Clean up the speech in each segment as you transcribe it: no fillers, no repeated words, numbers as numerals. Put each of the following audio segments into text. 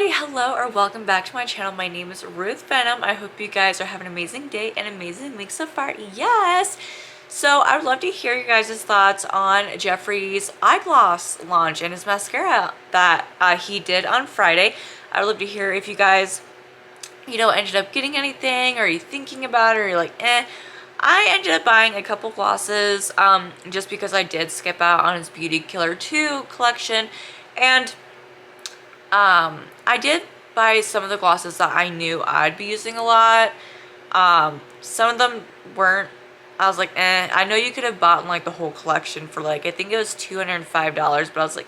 everybody, hello or welcome back to my channel. My name is Ruth Venom. I hope you guys are having an amazing day and amazing week so far. Yes! So I would love to hear you guys' thoughts on Jeffree's eye gloss launch and his mascara that he did on Friday. I would love to hear if you guys, ended up getting anything, or are you thinking about it, or you're like, eh. I ended up buying a couple glosses just because I did skip out on his Beauty Killer 2 collection, and I did buy some of the glosses that I knew I'd be using a lot. Some of them weren't. I was like, eh. I know you could have bought like the whole collection for like, I think it was $205, but I was like,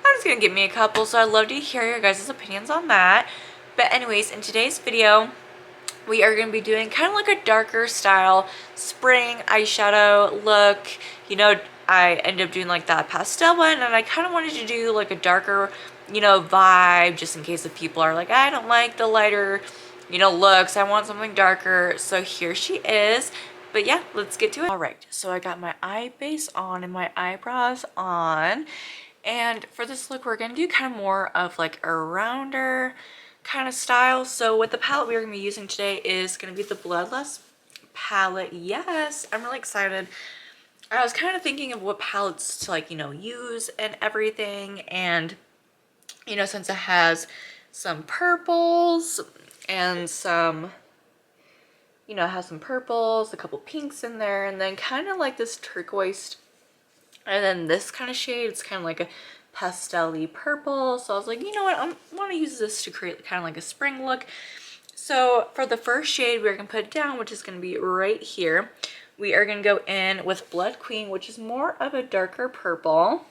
I'm just gonna get me a couple. So I'd love to hear your guys' opinions on that. But anyways, in today's video, we are going to be doing kind of like a darker style spring eyeshadow look. I ended up doing like that pastel one, and I kind of wanted to do like a darker, vibe, just in case if people are like, I don't like the lighter, looks. I want something darker. So here she is. But yeah, let's get to it. All right, so I got my eye base on and my eyebrows on. And for this look, we're going to do kind of more of like a rounder kind of style. So what the palette we're going to be using today is going to be the Bloodlust palette. Yes, I'm really excited. I was kind of thinking of what palettes to like, use and everything. And, since it has some purples and some, has some purples, a couple pinks in there, and then kind of like this turquoise. And then this kind of shade, it's kind of like a pastel-y purple. So I was like, you know what, I want to use this to create kind of like a spring look. So for the first shade, we're going to put it down, which is going to be right here. We are going to go in with Blood Queen, which is more of a darker purple.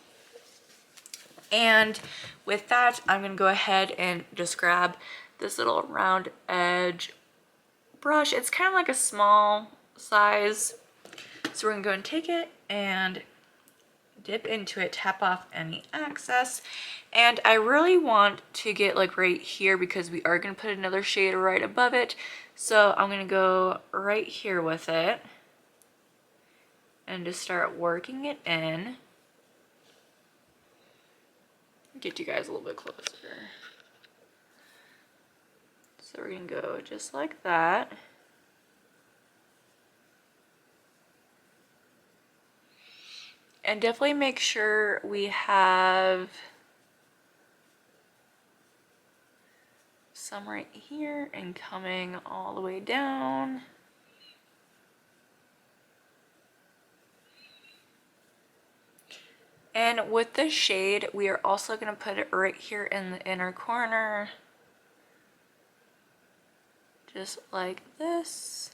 And with that, I'm going to go ahead and just grab this little round edge brush. It's kind of like a small size. So we're going to go and take it and dip into it, tap off any excess. And I really want to get like right here because we are going to put another shade right above it. So I'm going to go right here with it and just start working it in. Get you guys a little bit closer. So we're going to go just like that. And definitely make sure we have some right here and coming all the way down. And with this shade, we are also going to put it right here in the inner corner. Just like this.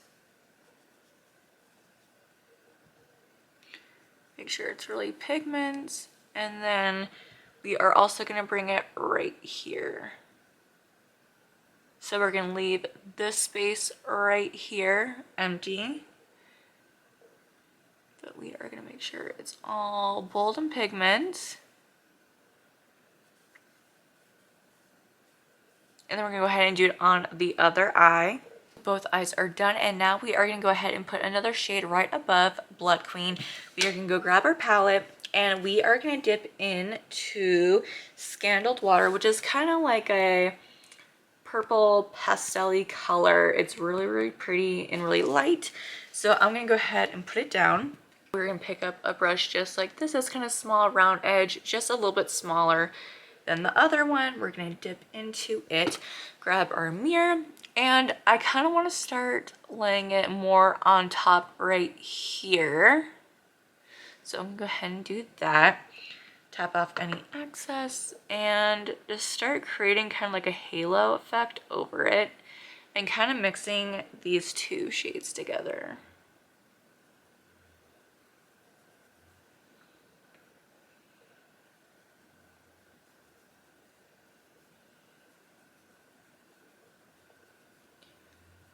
Make sure it's really pigment. And then we are also going to bring it right here. So we're going to leave this space right here empty. But we are going to make sure it's all bold and pigment. And then we're going to go ahead and do it on the other eye. Both eyes are done, and now we are going to go ahead and put another shade right above Blood Queen. We are going to go grab our palette, and we are going to dip into Scandaled Water, which is kind of like a purple pastel-y color. It's really, really pretty and really light. So I'm going to go ahead and put it down. We're going to pick up a brush just like this. It's kind of small, round edge, just a little bit smaller than the other one. We're going to dip into it, grab our mirror, and I kind of want to start laying it more on top right here. So I'm going to go ahead and do that. Tap off any excess and just start creating kind of like a halo effect over it and kind of mixing these two shades together.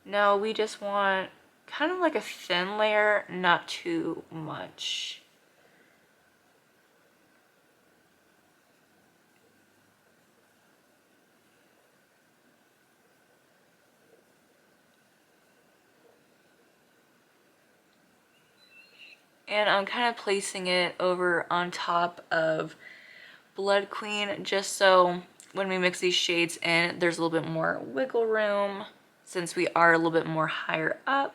No, we just want kind of like a thin layer, not too much. And I'm kind of placing it over on top of Blood Queen just so when we mix these shades in, there's a little bit more wiggle room since we are a little bit more higher up.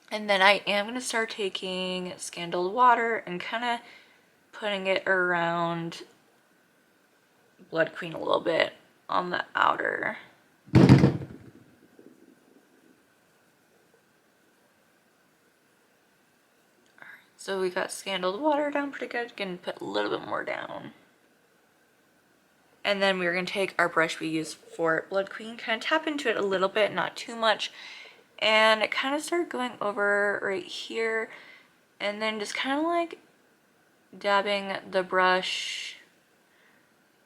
And then I am going to start taking Scandaled Water and kind of putting it around Blood Queen a little bit on the outer. So we got Scandaled Water down pretty good. Gonna put a little bit more down. And then we're gonna take our brush we used for Blood Queen, kind of tap into it a little bit, not too much, and kind of start going over right here, and then just kind of like dabbing the brush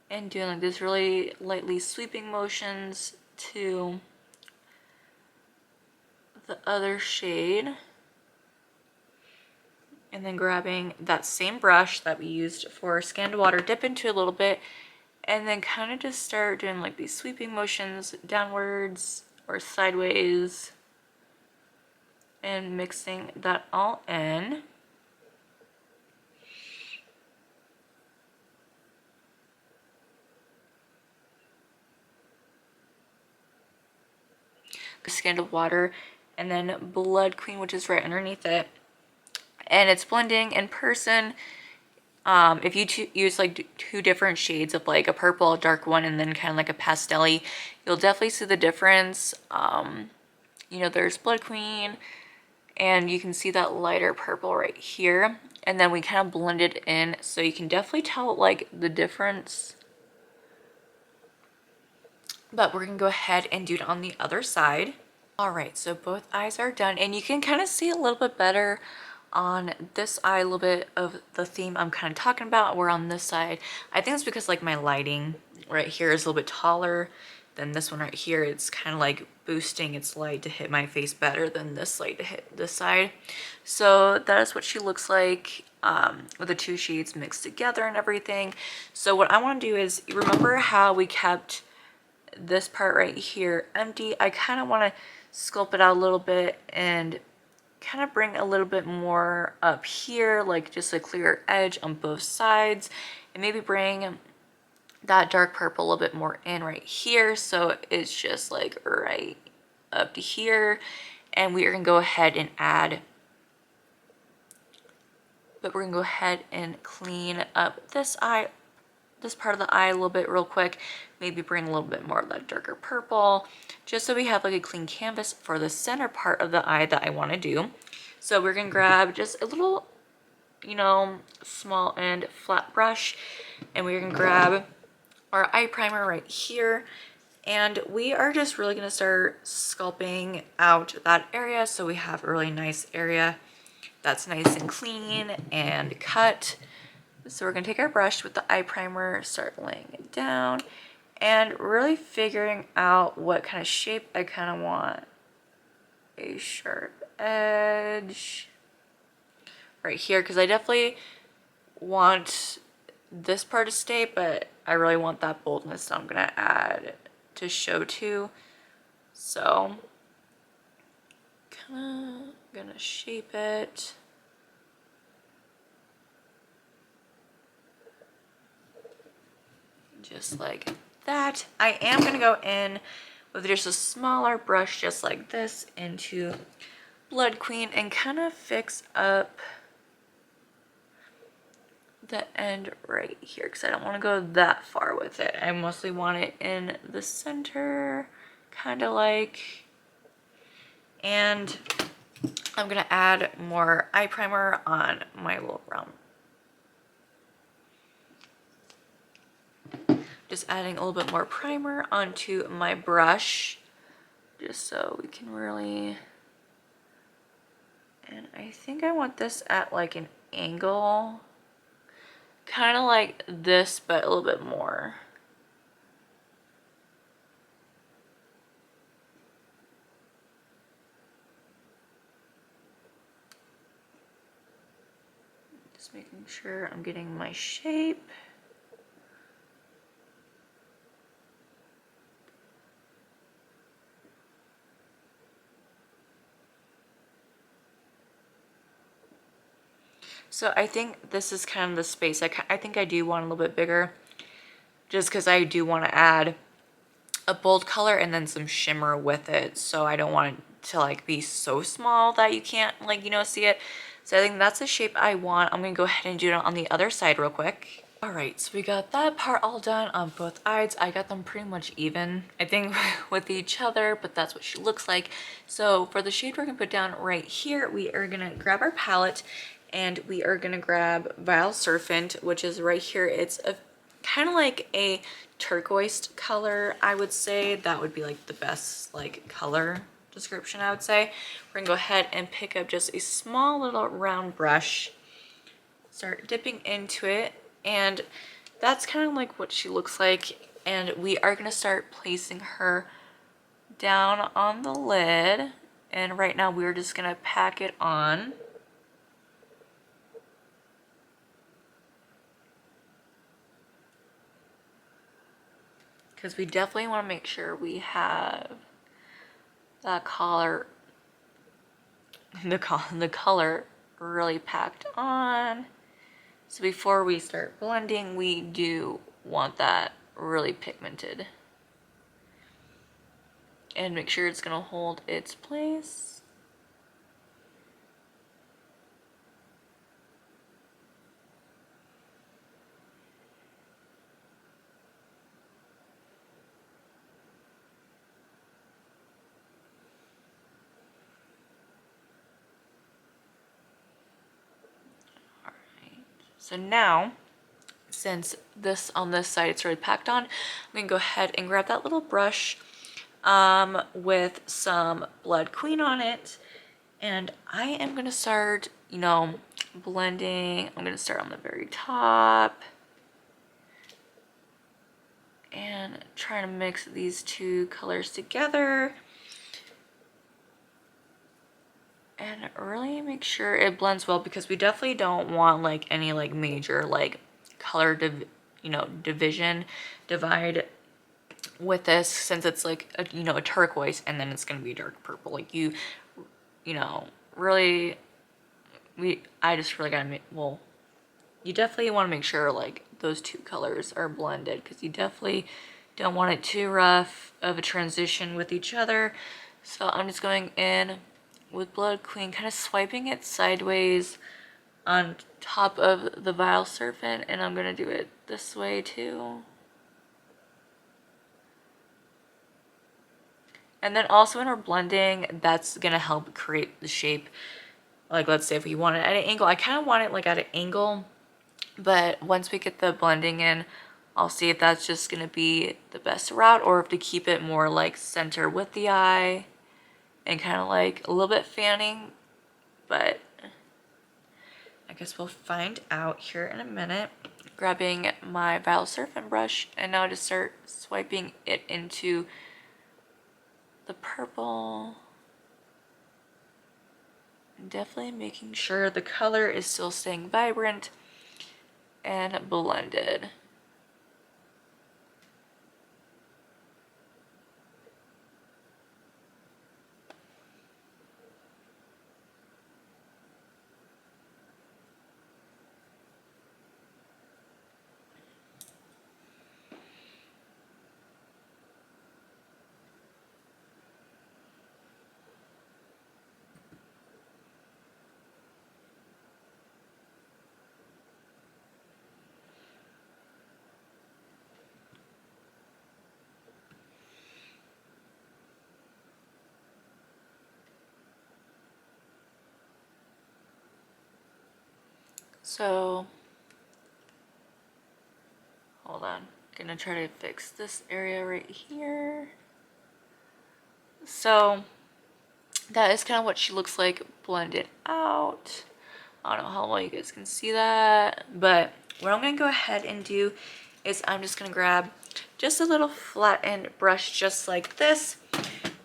and doing like this really lightly sweeping motions to the other shade. And then grabbing that same brush that we used for Scandaled Water, dip into it a little bit, and then kind of just start doing like these sweeping motions downwards or sideways and mixing that all in. Scandaled Water and then Blood Queen, which is right underneath it. And it's blending in person. If you use like two different shades of like a purple, a dark one, and then kind of like a pastel-y, you'll definitely see the difference. You know, there's Blood Queen, and you can see that lighter purple right here. And then we kind of blend it in, so you can definitely tell like the difference. But we're gonna go ahead and do it on the other side. All right, so both eyes are done, and you can kind of see a little bit better on this eye, a little bit of the theme I'm kind of talking about. Where on this side, I think it's because like my lighting right here is a little bit taller than this one right here. It's kind of like boosting its light to hit my face better than this light to hit this side. So that is what she looks like with the two shades mixed together and everything. So what I want to do is, remember how we kept this part right here empty? I kind of want to sculpt it out a little bit and kind of bring a little bit more up here, like just a clear edge on both sides, and maybe bring that dark purple a little bit more in right here, so it's just like right up to here. And we are gonna go ahead and add, but we're gonna go ahead and clean up this eye, this part of the eye a little bit real quick. Maybe bring a little bit more of that darker purple, just so we have like a clean canvas for the center part of the eye that I want to do. So we're gonna grab just a little, you know, small and flat brush, and we're gonna grab our eye primer right here, and we are just really gonna start sculpting out that area so we have a really nice area that's nice and clean and cut. So we're gonna take our brush with the eye primer, start laying it down, and really figuring out what kind of shape I kind of want. A sharp edge right here, because I definitely want this part to stay, but I really want that boldness that I'm gonna add to show too. So kind of gonna shape it. Just like that. I am gonna go in with just a smaller brush just like this into Blood Queen and kind of fix up the end right here, because I don't want to go that far with it. I mostly want it in the center, kind of like, and I'm gonna add more eye primer on my little round. Just adding a little bit more primer onto my brush, just so we can really, and I think I want this at like an angle, kind of like this, but a little bit more. Just making sure I'm getting my shape. So I think this is kind of the space. I think I do want a little bit bigger, just because I do want to add a bold color and then some shimmer with it. So I don't want it to like be so small that you can't like, you know, see it. So I think that's the shape I want. I'm gonna go ahead and do it on the other side real quick. All right, so we got that part all done on both eyes. I got them pretty much even, I think, with each other, but that's what she looks like. So for the shade we're gonna put down right here, we are gonna grab our palette and we are gonna grab Vile Serpent, which is right here. It's a kind of like a turquoise color, I would say. That would be like the best like color description, I would say. We're gonna go ahead and pick up just a small little round brush, start dipping into it, and that's kind of like what she looks like. And we are gonna start placing her down on the lid, and right now we're just gonna pack it on. Because we definitely want to make sure we have that color, the color really packed on. So before we start blending, we do want that really pigmented. And make sure it's going to hold its place. So now, since this on this side it's already packed on, I'm gonna go ahead and grab that little brush with some Blood Queen on it, and I am gonna start, you know, blending. I'm gonna start on the very top and try to mix these two colors together and really make sure it blends well, because we definitely don't want like any like major like color divide with this, since it's like a, you know, a turquoise and then it's gonna be dark purple. Like you know, really, I just really gotta make, well, you definitely want to make sure like those two colors are blended, because you definitely don't want it too rough of a transition with each other. So I'm just going in with Blood Queen, kind of swiping it sideways on top of the Vile Serpent, and I'm gonna do it this way too. And then also when we're blending, that's gonna help create the shape. Like let's say if we want it at an angle, I kind of want it like at an angle, but once we get the blending in, I'll see if that's just gonna be the best route, or if to keep it more like center with the eye and kind of like a little bit fanning. But I guess we'll find out here in a minute. Grabbing my Vile Serpent brush, and now just start swiping it into the purple. Definitely making sure the color is still staying vibrant and blended. So, hold on, gonna try to fix this area right here. So, that is kind of what she looks like blended out. I don't know how well you guys can see that, but what I'm gonna go ahead and do is I'm just gonna grab just a little flattened brush just like this,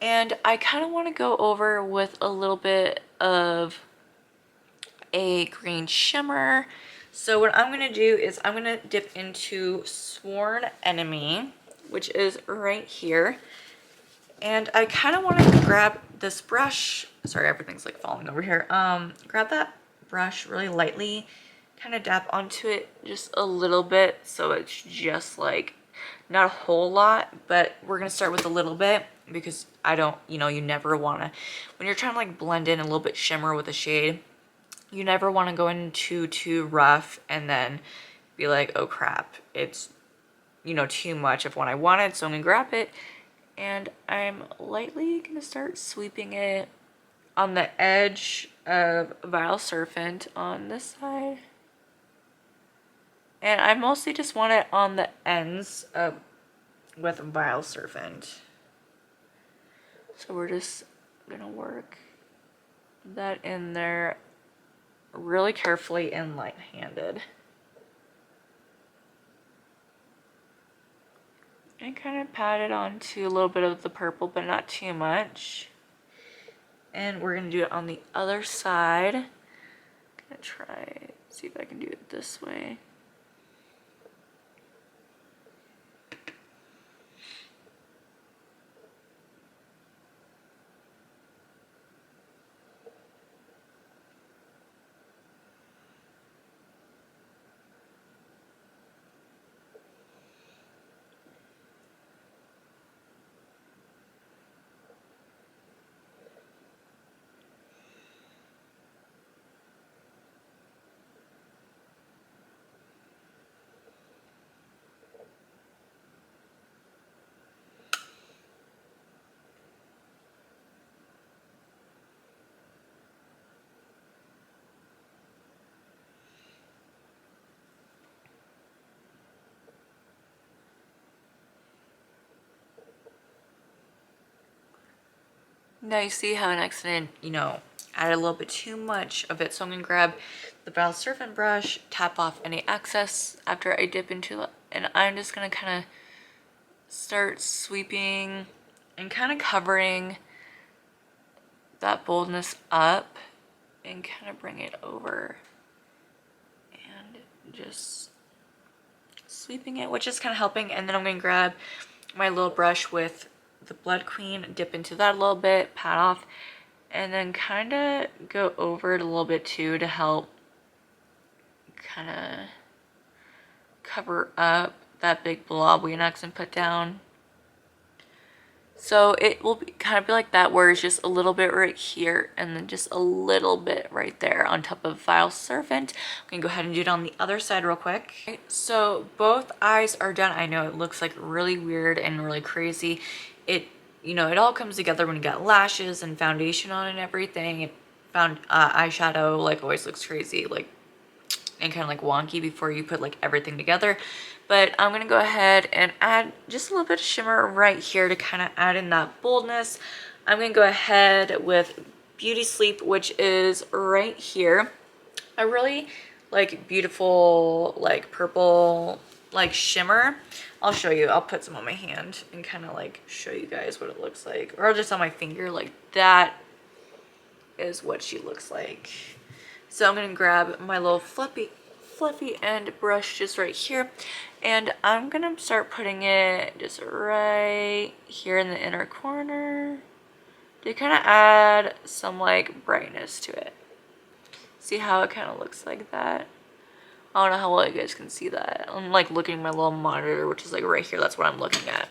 and I kind of want to go over with a little bit of a green shimmer. So what I'm gonna do is I'm gonna dip into Sworn Enemy, which is right here, and I kind of want to grab this brush. Sorry, everything's like falling over here. Grab that brush really lightly, kind of dab onto it just a little bit, so it's just like not a whole lot, but we're gonna start with a little bit because I don't, you know, you never want to, when you're trying to like blend in a little bit shimmer with a shade, you never want to go in too rough and then be like, oh crap, it's, you know, too much of what I wanted. So I'm gonna grab it and I'm lightly gonna start sweeping it on the edge of Vile Serpent on this side. And I mostly just want it on the ends with Vile Serpent. So we're just gonna work that in there really carefully and light-handed. And kind of pat it onto a little bit of the purple, but not too much. And we're gonna do it on the other side. I'm gonna try, see if I can do it this way. Now you see how an accident, you know, added a little bit too much of it. So I'm gonna grab the Vile Serpent brush, tap off any excess after I dip into it, and I'm just gonna kind of start sweeping and kind of covering that boldness up and kind of bring it over and just sweeping it, which is kind of helping. And then I'm gonna grab my little brush with the Blood Queen, dip into that a little bit, pat off, and then kind of go over it a little bit too to help kind of cover up that big blob we accent put down. So it will kind of be like that, where it's just a little bit right here and then just a little bit right there on top of Vile Serpent. I'm gonna go ahead and do it on the other side real quick. Okay, so both eyes are done. I know it looks like really weird and really crazy. It, you know, it all comes together when you got lashes and foundation on and everything. It eyeshadow like always looks crazy, like, and kind of like wonky before you put like everything together. But I'm gonna go ahead and add just a little bit of shimmer right here to kind of add in that boldness. I'm gonna go ahead with Beauty Sleep, which is right here. A really like beautiful like purple like shimmer. I'll show you. I'll put some on my hand and kind of like show you guys what it looks like, or just on my finger. Like that is what she looks like. So I'm gonna grab my little fluffy end brush just right here, and I'm gonna start putting it just right here in the inner corner to kind of add some like brightness to it. See how it kind of looks like that? I don't know how well you guys can see that. I'm like looking at my little monitor, which is like right here. That's what I'm looking at.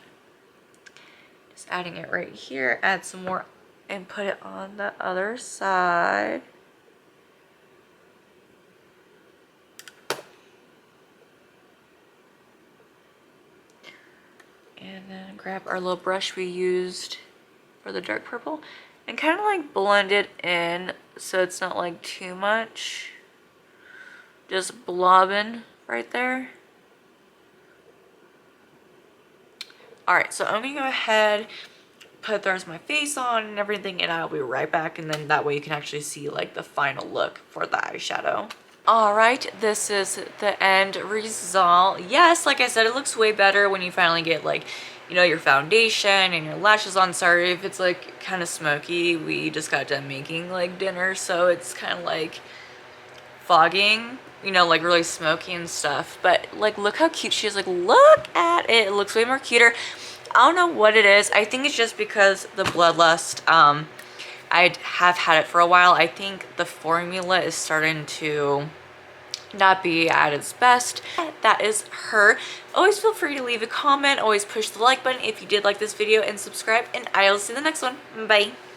Just adding it right here. Add some more and put it on the other side. And then grab our little brush we used for the dark purple and kind of like blend it in so it's not like too much. Just blobbing right there. Alright, so I'm gonna go ahead, put the rest of my face on and everything, and I'll be right back, and then that way you can actually see like the final look for the eyeshadow. Alright, this is the end result. Yes, like I said, it looks way better when you finally get like, you know, your foundation and your lashes on. Sorry if it's like kind of smoky. We just got done making like dinner, so it's kind of like fogging, you know, like really smoky and stuff. But like, look how cute she is. Like, look at it. It looks way more cuter. I don't know what it is. I think it's just because the Bloodlust I have had it for a while. I think the formula is starting to not be at its best. That is her. Always feel free to leave a comment. Always push the like button if you did like this video, and subscribe, and I'll see you in the next one. Bye.